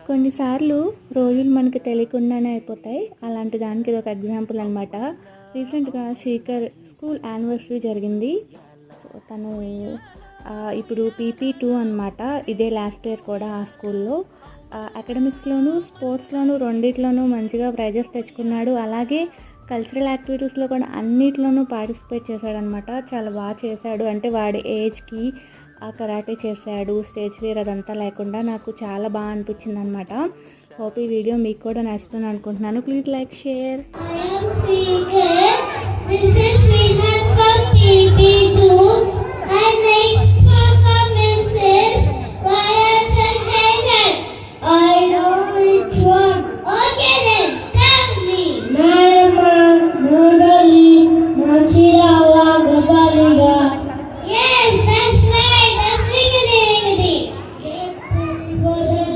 కొన్నిసార్లు రోజులు మనకి తెలియకుండానే అయిపోతాయి. అలాంటి దానికి ఇదొక ఎగ్జాంపుల్ అనమాట. రీసెంట్‌గా శేఖర్ స్కూల్ యానివర్సరీ జరిగింది. సో, తను ఇప్పుడు పీపీ2 అనమాట. ఇదే లాస్ట్ ఇయర్ కూడా ఆ స్కూల్‌లో. అకాడమిక్స్‌లోను, స్పోర్ట్స్‌లోను రెండిట్లోనూ మంచిగా ప్రైజెస్ తెచ్చుకున్నాడు. అలాగే కల్చరల్ యాక్టివిటీస్‌లో కూడా అన్నిట్లోనూ పార్టిసిపేట్ చేశాడనమాట. చాలా బాగా చేశాడు. అంటే వాడి ఏజ్‌కి కరాటే చేశాడు. స్టేజ్ ఫియర్ అదంతా లేకుండా నాకు చాలా బాగా అనిపించింది అనమాట. హోప్ ఈ వీడియో మీకు కూడా నచ్చుతుంది అనుకుంటున్నాను. Please like, share. I am Sweet. This is Sweet from PP2.